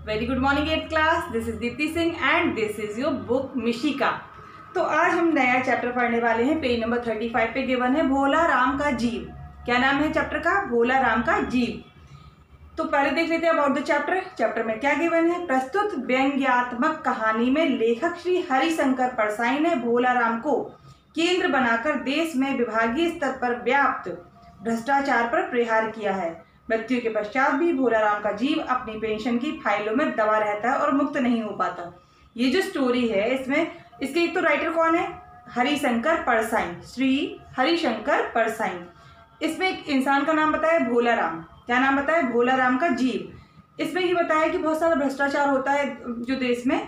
Very good morning 8th class. This is Deepti Singh and this is your book Mishika. तो आज हम नया चैप्टर पढ़ने वाले हैं। पेज नंबर 35 पे गिवन है भोला राम का जीव। क्या नाम है चैप्टर का? भोला राम का जीव। तो पहले देख लेते हैं अबाउट द चैप्टर। चैप्टर में क्या गिवन है? प्रस्तुत व्यंग्यात्मक कहानी में लेखक श्री हरिशंकर परसाई ने भोला राम को केंद्र बनाकर देश में विभागीय स्तर पर व्याप्त भ्रष्टाचार पर प्रहार किया है। मृत्यु के पश्चात भी भोला राम का जीव अपनी पेंशन की फाइलों में दबा रहता है और मुक्त नहीं हो पाता। ये जो स्टोरी है इसमें इसके एक तो राइटर कौन है? हरिशंकर परसाई, श्री हरिशंकर परसाई। इसमें एक इंसान का नाम बताया भोला राम। क्या नाम बताया? भोला राम का जीव। इसमें ये बताया कि बहुत सारा भ्रष्टाचार होता है जो देश में,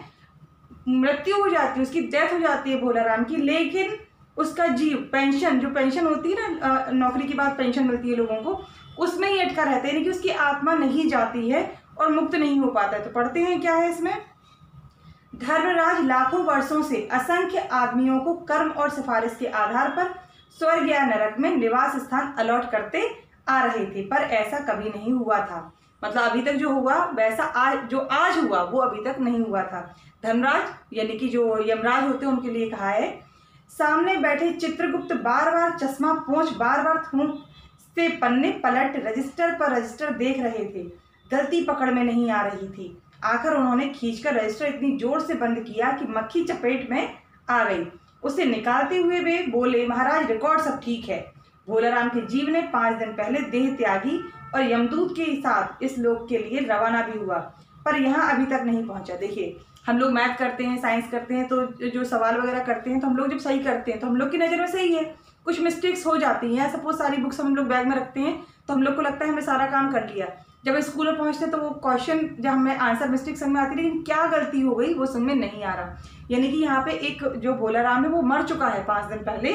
मृत्यु हो जाती है, उसकी डेथ हो जाती है भोला राम की, लेकिन उसका जीव पेंशन, जो पेंशन होती है ना, नौकरी के बाद पेंशन मिलती है लोगों को, उसमें ही अटका रहता है, यानी कि उसकी आत्मा नहीं जाती है और मुक्त नहीं हो पाता है। तो पढ़ते हैं क्या है इसमें। धर्मराज लाखों वर्षों से असंख्य आदमियों को कर्म और सिफारिश के आधार पर स्वर्ग या नरक में निवास स्थान अलॉट करते आ रहे थे, पर ऐसा कभी नहीं हुआ था। मतलब अभी तक जो हुआ वैसा आज हुआ वो अभी तक नहीं हुआ था। धर्मराज यानी कि जो यमराज होते हैं उनके लिए कहा है। सामने बैठे चित्रगुप्त बार बार चश्मा पोंछ, बार बार थूक से पन्ने पलट रजिस्टर पर रजिस्टर देख रहे थे। गलती पकड़ में नहीं आ रही थी। आखिर उन्होंने खींचकर रजिस्टर इतनी जोर से बंद किया कि मक्खी चपेट में आ गई। उसे निकालते हुए वे बोले, महाराज रिकॉर्ड सब ठीक है। भोला राम के जीव ने 5 दिन पहले देह त्यागी और यमदूत के साथ इस लोक के लिए रवाना भी हुआ, पर यहाँ अभी तक नहीं पहुंचा। देखिए, हम लोग मैथ करते हैं, साइंस करते हैं, तो जो सवाल वगैरह करते हैं तो हम लोग जब सही करते हैं तो हम लोग की नज़र में सही है, कुछ मिस्टेक्स हो जाती हैं। सपोज सारी बुक्स हम लोग बैग में रखते हैं तो हम लोग को लगता है हमने सारा काम कर लिया। जब स्कूल में पहुंचते हैं तो वो क्वेश्चन, जब हमें आंसर मिस्टेक समझ में आती है लेकिन क्या गलती हो गई वो समझ में नहीं आ रहा। यानी कि यहाँ पे एक जो भोला राम है वो मर चुका है 5 दिन पहले,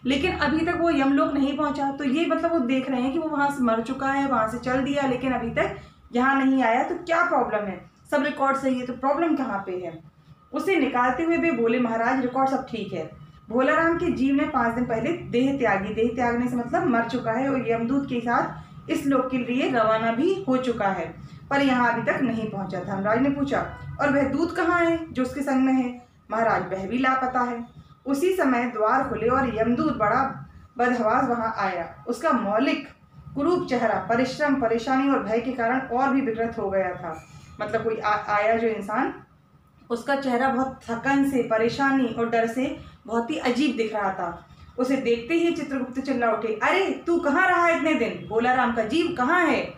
लेकिन अभी तक वो यमलोक नहीं पहुंचा। तो ये मतलब वो देख रहे हैं कि वो वहां से मर चुका है, वहां से चल दिया, लेकिन अभी तक यहाँ नहीं आया। तो क्या प्रॉब्लम है? सब रिकॉर्ड सही है, तो प्रॉब्लम कहाँ पे है? उसे निकालते हुए वे बोले, महाराज रिकॉर्ड सब ठीक है। भोला राम के जीव ने 5 दिन पहले देह त्यागी, देह त्यागने से मतलब मर चुका है, और यमदूत के साथ इस लोक के लिए रवाना भी हो चुका है, पर यहाँ अभी तक नहीं पहुंचा। धर्मराज ने पूछा, और वह दूत कहाँ है जो उसके संग में है? महाराज वह भी लापता है। उसी समय द्वार खुले और यमदूत बड़ा बदहवास वहां आया। उसका मौलिक कुरूप चेहरा परिश्रम, परेशानी और भय के कारण और भी विकृत हो गया था। मतलब कोई आया जो इंसान, उसका चेहरा बहुत थकन से, परेशानी और डर से बहुत ही अजीब दिख रहा था। उसे देखते ही चित्रगुप्त चिल्ला उठे, अरे तू कहाँ रहा इतने दिन? भोला राम का जीव कहाँ है?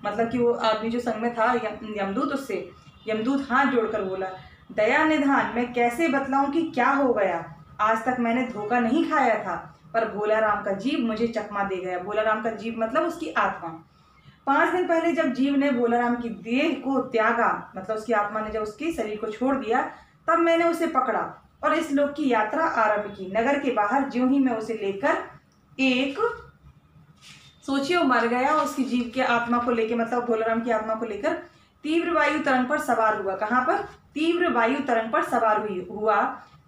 मतलब कि वो आदमी जो संग में था यमदूत, उससे यमदूत हाथ जोड़कर बोला, दया निधान, मैं कैसे बतलाऊं कि क्या हो गया? आज तक मैंने धोखा नहीं खाया था, पर भोला राम का जीव मुझे चकमा दे गया। भोला राम का जीव मतलब उसकी आत्मा। 5 दिन पहले जब जीव ने भोला राम की देह को त्यागा, मतलब उसकी आत्मा ने जब उसके शरीर को छोड़ दिया, तब मैंने उसे पकड़ा और इस लोक की यात्रा आरंभ की। नगर के बाहर ज्यों ही मैं उसे लेकर एक, सोचिए वो मर गया, उसकी जीव के आत्मा को लेकर, मतलब भोला राम की आत्मा को लेकर तीव्र वायु तरंग पर सवार हुआ। कहाँ पर? तीव्र वायु तरंग पर सवार हुआ।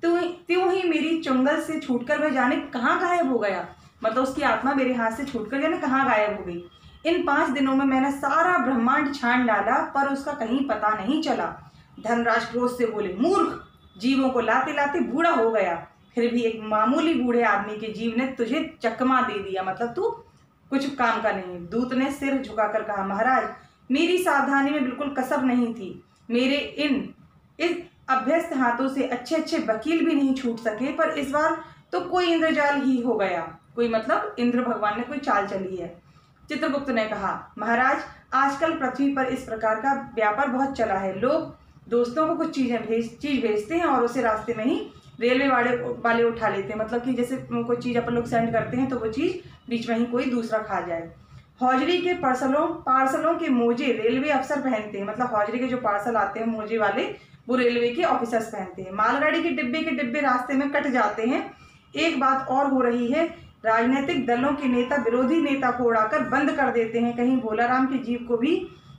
त्यों ही मेरी चुंगल से छूटकर वह जाने कहाँ गायब हो गया। मतलब उसकी आत्मा मेरे हाथ से छूटकर जाने कहाँ गायब हो गई। इन 5 दिनों में मैंने सारा ब्रह्मांड छान डाला, पर उसका कहीं पता नहीं चला। धर्मराज क्रोध से बोले, मूर्ख, जीवों को लाते लाते बूढ़ा हो गया, फिर भी एक मामूली बूढ़े आदमी के जीव ने तुझे चकमा दे दिया, मतलब तू कुछ काम का नहीं। दूत ने सिर झुकाकर कहा, महाराज मेरी सावधानी में बिल्कुल कसर नहीं थी। मेरे इस अभ्यस्त हाथों से अच्छे अच्छे वकील भी नहीं छूट सके, पर इस बार तो कोई इंद्रजाल ही हो गया। कोई मतलब इंद्र भगवान ने कोई चाल चली है। चित्रगुप्त ने कहा, महाराज आजकल पृथ्वी पर इस प्रकार का व्यापार बहुत चला है। लोग दोस्तों को कुछ चीज भेजते हैं और उसे रास्ते में ही रेलवे वाले उठा लेते हैं। मतलब कि जैसे कोई चीज अपन लोग सेंड करते हैं तो वो चीज बीच में ही कोई दूसरा खा जाए। हौजरी के पार्सलों के मोजे रेलवे अफसर पहनते हैं। मतलब हौजरी के जो पार्सल आते हैं मोजे वाले, वो रेलवे के ऑफिसर्स पहनते हैं। मालगाड़ी के डिब्बे रास्ते में कट जाते हैं। एक बात और हो रही है, राजनीतिक दलों के नेता विरोधी नेता को उड़ाकर बंद कर देते हैं। कहीं भोला राम के जीव को भी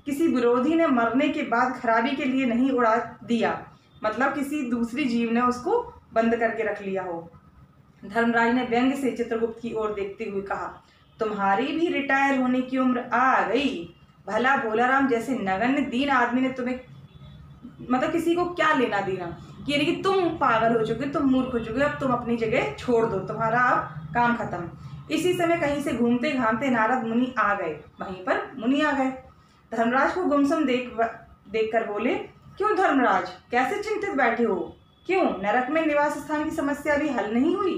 किसी विरोधी ने मरने के बाद खराबी के लिए नहीं उड़ा दिया, मतलब किसी दूसरी जीव ने उसको बंद करके रख लिया हो। धर्मराज ने व्यंग से चित्रगुप्त की ओर देखते हुए कहा, तुम्हारी भी रिटायर होने की उम्र आ गई। भला भोला राम जैसे नगण्य दीन आदमी ने तुम्हें मतलब किसी को क्या लेना देना, कि यानी कि तुम पागल हो चुके, तुम मूर्ख हो चुके, अब तुम अपनी जगह छोड़ दो, तुम्हारा अब काम खत्म। इसी समय कहीं से घूमते घामते नारद मुनि आ गए, वहीं पर मुनि आ गए। धर्मराज को गुमसुम देख कर बोले, क्यों धर्मराज, कैसे चिंतित बैठे हो? क्यों, नरक में निवास स्थान की समस्या अभी हल नहीं हुई?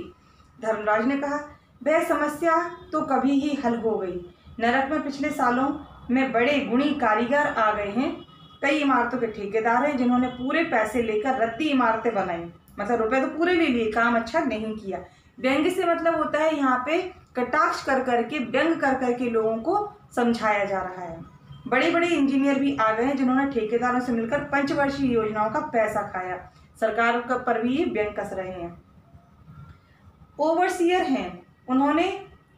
धर्मराज ने कहा, वह समस्या तो कभी ही हल हो गई। नरक में पिछले सालों में बड़े गुणी कारीगर आ गए हैं। कई इमारतों के ठेकेदार हैं जिन्होंने पूरे पैसे लेकर रद्दी इमारतें बनाई, मतलब रुपए तो पूरे ले लिए, काम अच्छा नहीं किया। व्यंग्य से मतलब होता है यहाँ पे कटाक्ष कर करके, व्यंग कर करके लोगों को समझाया जा रहा है। बड़े बड़े इंजीनियर भी आ गए हैं जिन्होंने ठेकेदारों से मिलकर पंचवर्षीय योजनाओं का पैसा खाया। सरकार पर भी ये व्यंग कस रहे हैं। ओवरसीयर हैं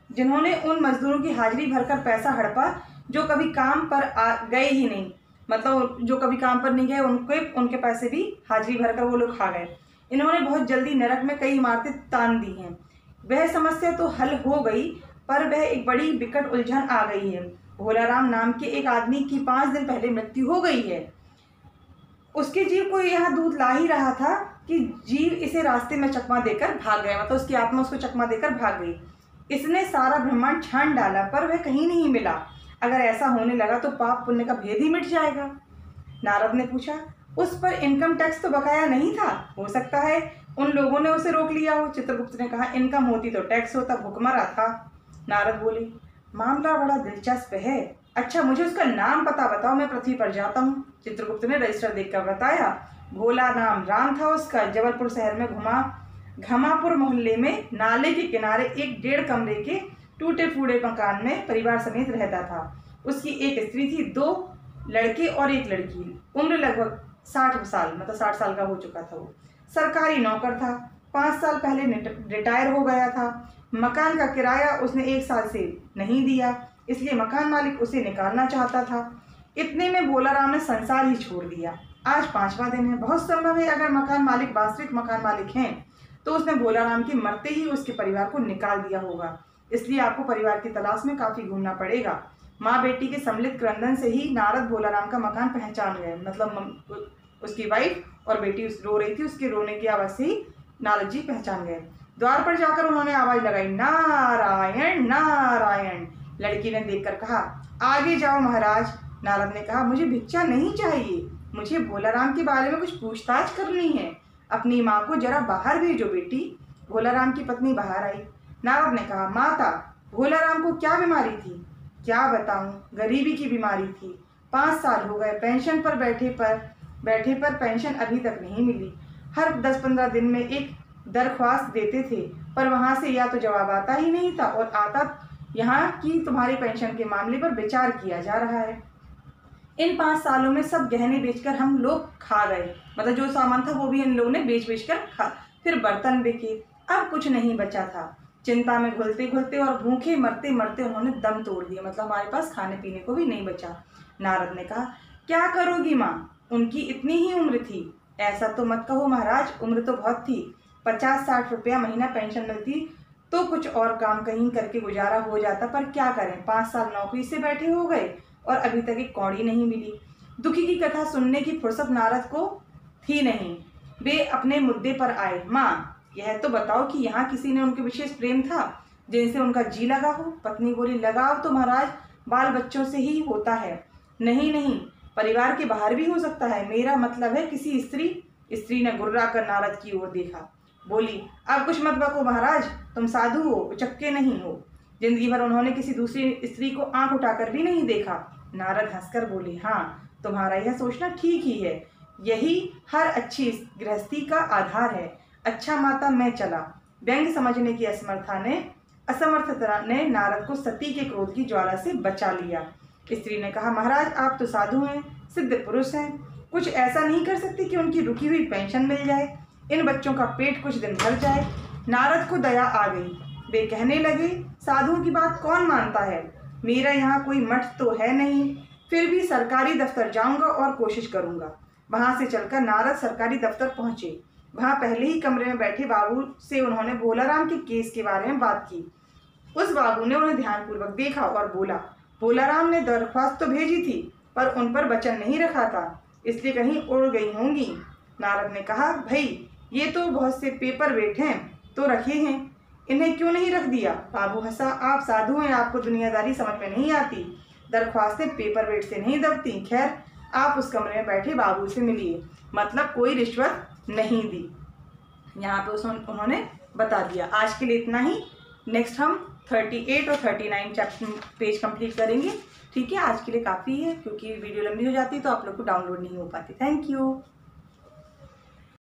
जिन्होंने उन मजदूरों की हाजिरी भरकर पैसा हड़पा जो कभी काम पर गए ही नहीं, मतलब जो कभी काम पर नहीं गए उनके पैसे भी हाजिरी भरकर वो लोग खा गए। इन्होंने बहुत जल्दी नरक में कई इमारतें तान दी हैं। वह समस्या तो हल हो गई, पर वह एक बड़ी विकट उलझन आ गई है। भोलाराम नाम के एक आदमी की 5 दिन पहले मृत्यु हो गई है। उसके जीव को यहाँ दूध ला ही रहा था कि जीव इसे रास्ते में चकमा देकर भाग गया, मतलब उसकी आत्मा उसको चकमा देकर भाग गई। इसने सारा ब्रह्मांड छान डाला पर वह कहीं नहीं मिला। अगर ऐसा होने लगा तो पाप पुण्य का भेद ही मिट जाएगा। नारद ने पूछा, उस पर इनकम टैक्स तो बकाया नहीं था? हो सकता है उन लोगों ने उसे रोक लिया हो। चित्रगुप्त ने कहा, इनकम होती तो टैक्स होता, भुखमरा था। नारद बोले, मामला बड़ा दिलचस्प है। अच्छा, मुझे उसका नाम पता बताओ, मैं पृथ्वी पर जाता हूँ। चित्रगुप्त ने रजिस्टर देखकर बताया, भोला नाम राम था उसका। जबलपुर शहर में घमापुर मोहल्ले में नाले के किनारे एक 1.5 कमरे के टूटे फूटे मकान में परिवार समेत रहता था। उसकी एक स्त्री थी, 2 लड़के और 1 लड़की। उम्र लगभग 60 साल, मतलब 60 साल का हो चुका था वो। सरकारी नौकर था, 5 साल पहले रिटायर हो गया था। मकान का किराया उसने 1 साल से नहीं दिया, इसलिए मकान मालिक उसे निकालना चाहता था। इतने में भोलाराम ने संसार ही छोड़ दिया। आज 5वां दिन है। बहुत संभव है अगर मकान मालिक वास्तविक मकान मालिक हैं तो उसने भोलाराम के मरते ही उसके परिवार को निकाल दिया होगा। इसलिए आपको परिवार की तलाश में काफी घूमना पड़ेगा। माँ बेटी के सम्मिलित क्रंदन से ही नारद भोलाराम का मकान पहचान गए, मतलब उसकी वाइफ और बेटी रो रही थी, उसके रोने की आवाज से ही नारद जी पहचान गए। द्वार पर जाकर उन्होंने आवाज लगाई, नारायण नारायण। लड़की ने देखकर कहा, आगे जाओ महाराज। नारद ने कहा, मुझे भिक्षा नहीं चाहिए, मुझे भोलाराम के बारे में कुछ पूछताछ करनी है। अपनी माँ को जरा बाहर भेजो बेटी। भोलाराम की पत्नी बाहर आई। नारद ने कहा, माता, भोलाराम को क्या बीमारी थी? क्या बताऊं, गरीबी की बीमारी थी। 5 साल हो गए पेंशन पर बैठे पर पेंशन अभी तक नहीं मिली। हर 10-15 दिन में एक दरख्वास्त देते थे, पर वहाँ से या तो जवाब आता ही नहीं था और आता यहाँ की तुम्हारी पेंशन के मामले पर विचार किया जा रहा है। इन 5 सालों में सब गहने बेचकर हम लोग खा गए, मतलब जो सामान था वो भी इन लोगों ने बेच कर खा, फिर बर्तन बिके, अब कुछ नहीं बचा था। चिंता में घुलते घुलते और भूखे मरते मरते उन्होंने दम तोड़ दिया, मतलब हमारे पास खाने पीने को भी नहीं बचा। नारद ने कहा, क्या करोगी माँ, उनकी इतनी ही उम्र थी? ऐसा तो मत कहो महाराज, उम्र तो बहुत थी। 50-60 रुपया महीना पेंशन मिलती तो कुछ और काम कहीं करके गुजारा हो जाता, पर क्या करें, 5 साल नौकरी से बैठे हो गए और अभी तक एक कौड़ी नहीं मिली। दुखी की कथा सुनने की फुर्सत नारद को थी नहीं। वे अपने मुद्दे पर आए। माँ, यह तो बताओ कि यहाँ किसी ने उनके विशेष प्रेम था जिनसे उनका जी लगा हो? पत्नी बोली, लगाव तो महाराज बाल बच्चों से ही होता है। नहीं नहीं, परिवार के बाहर भी हो सकता है, मेरा मतलब है किसी स्त्री ने गुर्रा कर नारद की ओर देखा। बोली, अब कुछ मत बको महाराज, तुम साधु हो, उचक्के नहीं हो। जिंदगी भर उन्होंने किसी दूसरी स्त्री को आंख उठाकर भी नहीं देखा। नारद हंसकर बोले, हाँ, तुम्हारा यह सोचना ठीक ही है, यही हर अच्छी गृहस्थी का आधार है। अच्छा माता, मैं चला। व्यंग समझने की असमर्थता ने नारद को सती के क्रोध की ज्वाला से बचा लिया। स्त्री ने कहा, महाराज आप तो साधु हैं, सिद्ध पुरुष हैं, कुछ ऐसा नहीं कर सकते कि उनकी रुकी हुई पेंशन मिल जाए, इन बच्चों का पेट कुछ दिन भर जाए। नारद को दया आ गई। वे कहने लगे, साधुओं की बात कौन मानता है? मेरा यहाँ कोई मठ तो है नहीं, फिर भी सरकारी दफ्तर जाऊंगा और कोशिश करूंगा। वहां से चलकर नारद सरकारी दफ्तर पहुंचे। वहां पहले ही कमरे में बैठे बाबू से उन्होंने भोलाराम के केस के बारे में बात की। उस बाबू ने उन्हें ध्यानपूर्वक देखा और बोला, भोलाराम ने दरख्वास्त तो भेजी थी पर उन पर वचन नहीं रखा था, इसलिए कहीं उड़ गई होंगी। नारद ने कहा, भाई ये तो बहुत से पेपर वेट हैं तो रखे हैं, इन्हें क्यों नहीं रख दिया? बाबू हंसा, आप साधु हैं, आपको दुनियादारी समझ में नहीं आती, दरख्वास्तें पेपर वेट से नहीं दबती। खैर, आप उस कमरे में बैठे बाबू से मिलिए, मतलब कोई रिश्वत नहीं दी। यहाँ पे उन्होंने बता दिया। आज के लिए इतना ही। नेक्स्ट हम 38 और 39 चैप्टर पेज कंप्लीट करेंगे। ठीक है, आज के लिए काफ़ी है क्योंकि वीडियो लंबी हो जाती है तो आप लोग को डाउनलोड नहीं हो पाती। Thank you.